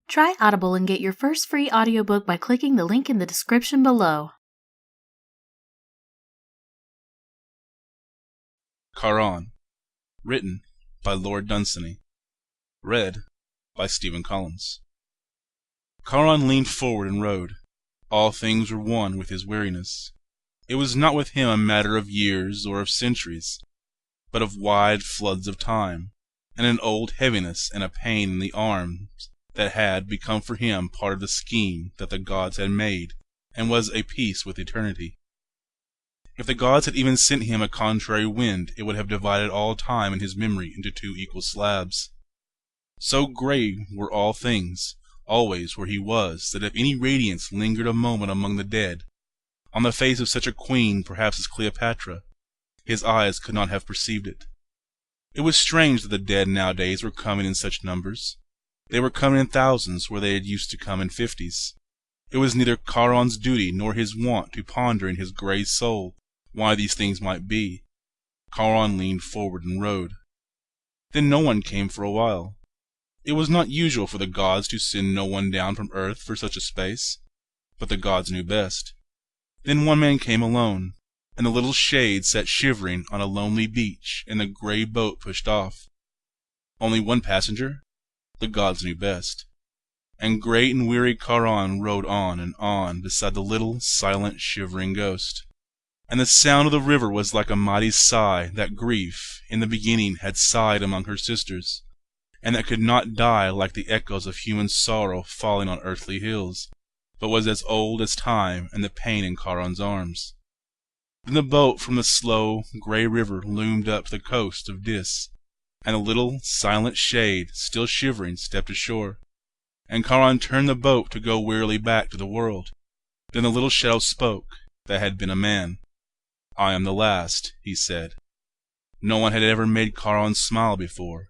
Try Audible and get your first free audiobook by clicking the link in the description below. Charon, written by Lord Dunsany, read by Stephen Collins. Charon leaned forward and rode. All things were one with his weariness. It was not with him a matter of years or of centuries, but of wide floods of time, and an old heaviness and a pain in the arms that had become for him part of the scheme that the gods had made, and was a piece with eternity. If the gods had even sent him a contrary wind, it would have divided all time in his memory into two equal slabs. So grey were all things, always where he was, that if any radiance lingered a moment among the dead, on the face of such a queen perhaps as Cleopatra, his eyes could not have perceived it. It was strange that the dead nowadays were coming in such numbers. They were coming in thousands where they had used to come in fifties. It was neither Charon's duty nor his wont to ponder in his grey soul why these things might be. Charon leaned forward and rode. Then no one came for a while. It was not usual for the gods to send no one down from earth for such a space, but the gods knew best. Then one man came alone, and the little shade sat shivering on a lonely beach, and the grey boat pushed off. Only one passenger? The gods knew best. And great and weary Charon rode on and on beside the little, silent, shivering ghost. And the sound of the river was like a mighty sigh that Grief in the beginning had sighed among her sisters, and that could not die like the echoes of human sorrow falling on earthly hills, but was as old as time and the pain in Charon's arms. Then the boat from the slow, grey river loomed up to the coast of Dis, and the little, silent shade, still shivering, stepped ashore, and Charon turned the boat to go wearily back to the world. Then the little shadow spoke, that had been a man. "I am the last," he said. No one had ever made Charon smile before.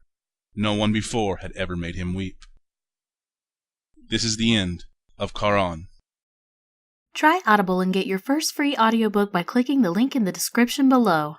No one before had ever made him weep. This is the end of Charon. Try Audible and get your first free audiobook by clicking the link in the description below.